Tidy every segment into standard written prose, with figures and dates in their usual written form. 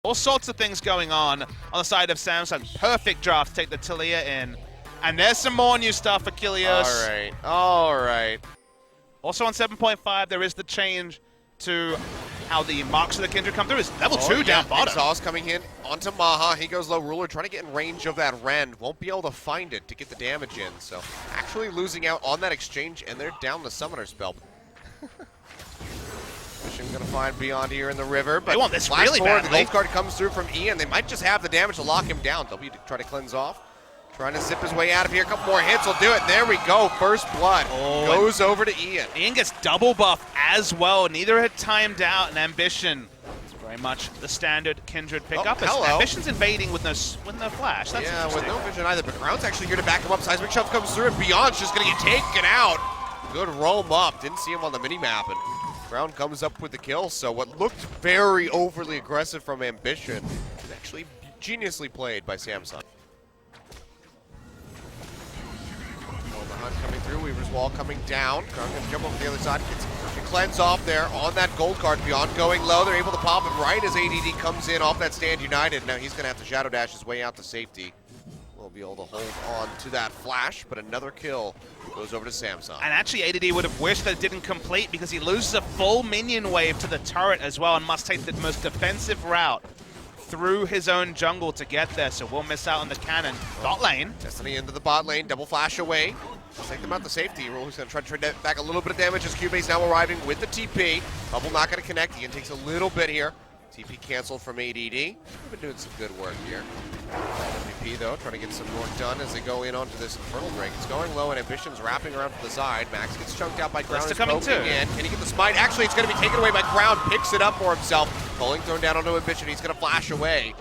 All sorts of things going on the side of Samsung. Perfect draft to take the Taliyah in. And there's some more new stuff for Kilios. All right. Also on 7.5, there is the change to how the marks of the Kindred come through. Is level 2 down bottom. Exhaust coming in onto MAHA. He goes low. Ruler trying to get in range of that Rend. Won't be able to find it to get the damage in. So actually losing out on that exchange, and they're down the summoner spell. Lucian gonna find Beyond here in the river, but they want this really badly. The gold card comes through from Ian. They might just have the damage to lock him down. W to try to cleanse off. Trying to zip his way out of here. A couple more hits will do it. There we go. First blood goes over to Ian. Ian gets double buff as well. Neither had timed out, and Ambition is very much the standard Kindred pickup. Ambition's invading with no flash. That's with no vision either, but Crown's actually here to back him up. Seismic Shove comes through, and Beyond's just going to get taken out. Good roam up. Didn't see him on the minimap, and Crown comes up with the kill. So what looked very overly aggressive from Ambition is actually geniusly played by Samsung. Coming through, Weaver's Wall coming down. Crown gonna jump over the other side. Gets a cleanse off there on that gold card. Beyond going low. They're able to pop him right as ADD comes in off that Stand United. Now he's gonna have to Shadow Dash his way out to safety. We'll be able to hold on to that flash, but another kill goes over to Samsung. And actually ADD would have wished that it didn't complete because he loses a full minion wave to the turret as well and must take the most defensive route through his own jungle to get there, so we'll miss out on the cannon. Bot lane. Destiny into the bot lane, double flash away. Take them out the safety. Rule's going to try to trade back a little bit of damage as CUVEE's now arriving with the TP. Bubble not going to connect. Ian takes a little bit here. TP canceled from ADD. We've been doing some good work here. MVP though, trying to get some work done as they go in onto this Infernal Drake. It's going low and Ambition's wrapping around to the side. Max gets chunked out by Crown. Coming too. In. Can he get the smite? Actually, it's going to be taken away by Crown. Picks it up for himself. Pulling thrown down onto Ambition. He's going to flash away.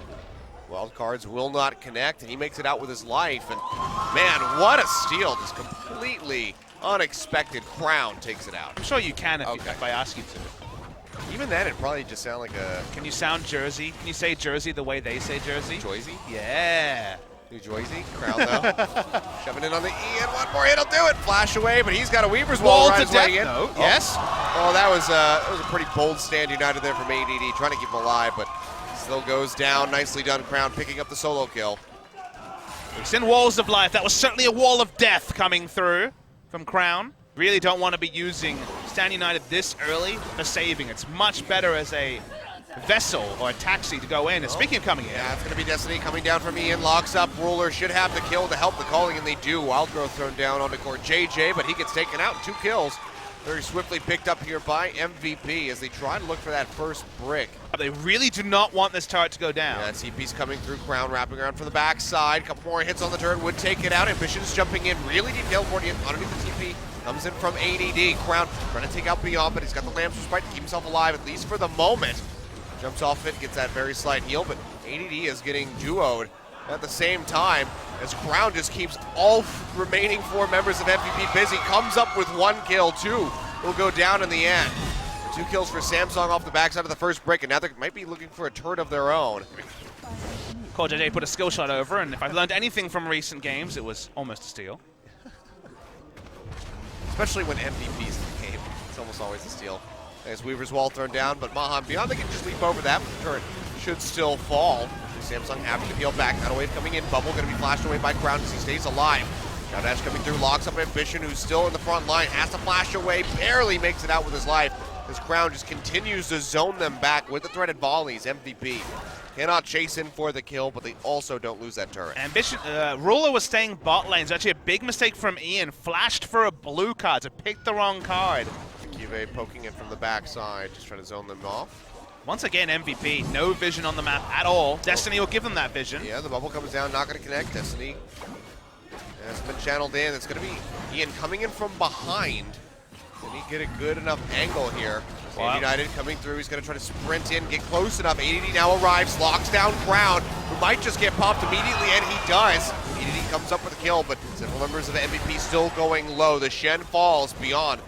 Wild cards will not connect, and he makes it out with his life. And man, what a steal! Just completely unexpected. Crown takes it out. I'm sure you can if I ask you to. Even then, it'd probably just sound like a... Can you sound Jersey? Can you say Jersey the way they say Jersey? Jersey? Yeah. New Jersey. Crown though. Shoving in on the Ian. One more hit will do it. Flash away, but he's got a Weaver's Wall right away in. No. Yes. Oh, that was a pretty bold Stand United there from ADD, trying to keep him alive, but still goes down. Nicely done, Crown, picking up the solo kill. It's in walls of life. That was certainly a wall of death coming through from Crown. Really don't want to be using Stand United this early for saving. It's much better as a vessel or a taxi to go in. And speaking of coming in. Yeah, it's going to be Destiny coming down from Ian. Locks up. Ruler should have the kill to help the calling, and they do. Wild Growth thrown down onto COREJJ, but he gets taken out. 2 kills. Very swiftly picked up here by MVP as they try to look for that first brick. They really do not want this turret to go down. Yeah, CP's coming through. Crown wrapping around from the backside. Couple more hits on the turret would take it out. Ambition's jumping in. Really deep teleporting in underneath the TP. Comes in from ADD. Crown trying to take out Beyond, but he's got the Lamb's Respite to keep himself alive, at least for the moment. Jumps off it, gets that very slight heal, but ADD is getting duoed at the same time as Crown just keeps all remaining 4 members of MVP busy. Comes up with 1 kill, 2 will go down in the end. 2 kills for Samsung off the backside of the first brick, and now they might be looking for a turret of their own. COREJJ put a skill shot over, and if I've learned anything from recent games, it was almost a steal. Especially when MVP's in the game, it's almost always a steal. As Weaver's Wall thrown down, but MAHA and Beyond, they can just leap over that, but the turret should still fall. Samsung having to peel back. That wave coming in. Bubble going to be flashed away by Crown as he stays alive. Shadow Dash coming through, locks up Ambition, who's still in the front line, has to flash away, barely makes it out with his life. As Crown just continues to zone them back with the threaded volleys. MVP cannot chase in for the kill, but they also don't lose that turret. Ambition, Ruler was staying bot lane. It's actually a big mistake from Ian. Flashed for a blue card to pick the wrong card. CUVEE poking it from the backside, just trying to zone them off. Once again, MVP, no vision on the map at all. Destiny will give them that vision. Yeah, the bubble comes down, not going to connect. Destiny has been channeled in. It's going to be Ian coming in from behind. Can he get a good enough angle here? Wow. United coming through. He's going to try to sprint in, get close enough. ADD now arrives, locks down Crown, who might just get popped immediately, and he does. ADD comes up with a kill, but several members of the MVP still going low. The Shen falls. Beyond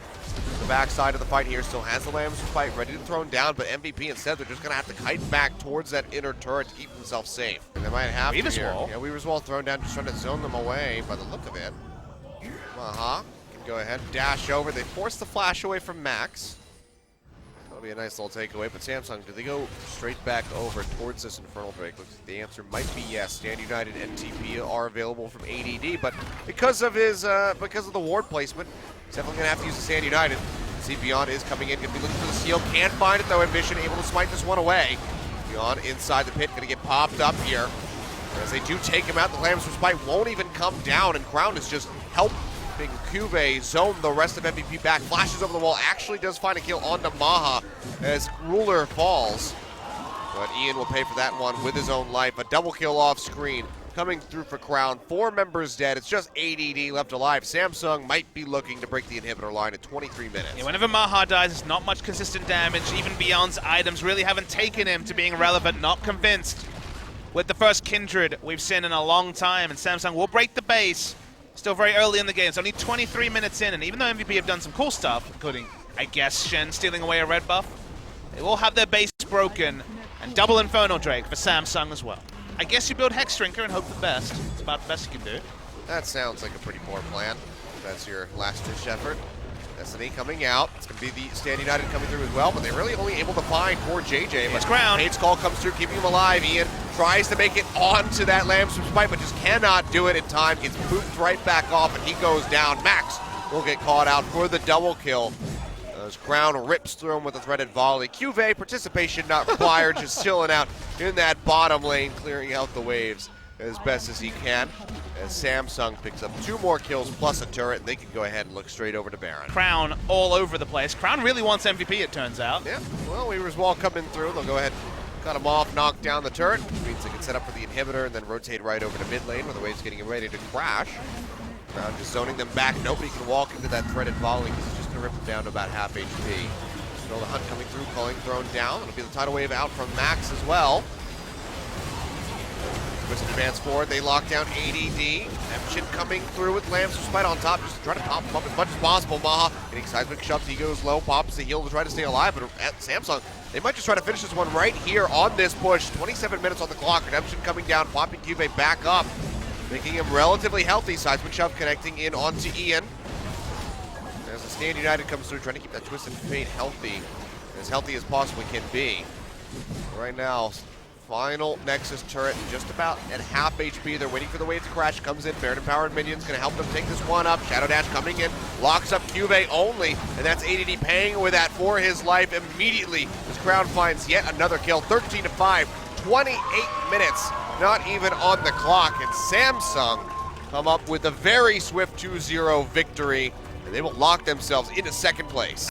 the backside of the fight here still has the Lamb's fight ready to throw down, but MVP instead, they're just going to have to kite back towards that inner turret to keep themselves safe. And they might have Weaver's to here. Wall. Yeah, Weaver's Wall thrown down, just trying to zone them away by the look of it. MAHA can go ahead, dash over. They force the flash away from Max. That'll be a nice little takeaway, but Samsung, do they go straight back over towards this Infernal Drake? Looks like the answer might be yes. Stand United and TP are available from ADD, but because of the ward placement, he's definitely gonna have to use the Stand United. See, Beyond is coming in, gonna be looking for the seal, can't find it though. Ambition able to smite this one away. Beyond inside the pit, gonna get popped up here. As they do take him out, the Lambs from Spite won't even come down, and Crown is just helping CUVEE zone the rest of MVP back. Flashes over the wall, actually does find a kill onto MAHA as Ruler falls. But Ian will pay for that one with his own life. A double kill off screen coming through for Crown. 4 members dead, it's just ADD left alive. Samsung might be looking to break the inhibitor line in 23 minutes. Yeah, whenever MAHA dies, it's not much consistent damage. Even Beyond's items really haven't taken him to being relevant, not convinced. With the first Kindred we've seen in a long time, and Samsung will break the base. Still very early in the game. It's only 23 minutes in, and even though MVP have done some cool stuff, including, I guess, Shen stealing away a red buff, they will have their base broken, and double Infernal Drake for Samsung as well. I guess you build Hex Drinker and hope for the best. It's about the best you can do. That sounds like a pretty poor plan. That's your last-ditch effort. Destiny coming out. It's going to be the Stand United coming through as well, but they're really only able to find COREJJ. It's Crown. Fate's Call comes through, keeping him alive. Ian tries to make it onto that Lambs from Spite, but just cannot do it in time. Gets booped right back off, and he goes down. Max will get caught out for the double kill. As Crown rips through him with a threaded volley. CUVEE, participation not required, just chilling out in that bottom lane, clearing out the waves as best as he can. As Samsung picks up 2 more kills plus a turret, and they can go ahead and look straight over to Baron. Crown all over the place. Crown really wants MVP, it turns out. Yeah, well, Weaver's Wall coming through. They'll go ahead and cut him off, knock down the turret, which means they can set up for the inhibitor and then rotate right over to mid lane where the wave's getting ready to crash. Crown just zoning them back. Nobody can walk into that threaded volley because he's just going to rip them down to about half HP. Still the hunt coming through, calling thrown down. It'll be the tidal wave out from Max as well. Twisted advance forward, they lock down ADD. Ambition coming through with Lambs from Spite on top, just to try to pop him up as much as possible. MAHA getting seismic shoves, he goes low, pops the heal to try to stay alive, but at Samsung, they might just try to finish this one right here on this push. 27 minutes on the clock, Redemption coming down, popping CUVEE back up, making him relatively healthy. Seismic shove connecting in onto Ian. As the Stand United comes through, trying to keep that Twisted Fate healthy as possibly can be. Right now, final Nexus turret, just about at half HP. They're waiting for the wave to crash. Comes in, Baron Empowered Minions, gonna help them take this one up. Shadow Dash coming in, locks up CUVEE only, and that's ADD paying with that for his life immediately. As Crown finds yet another kill, 13-5, 28 minutes, not even on the clock, and Samsung come up with a very swift 2-0 victory, and they will lock themselves into second place.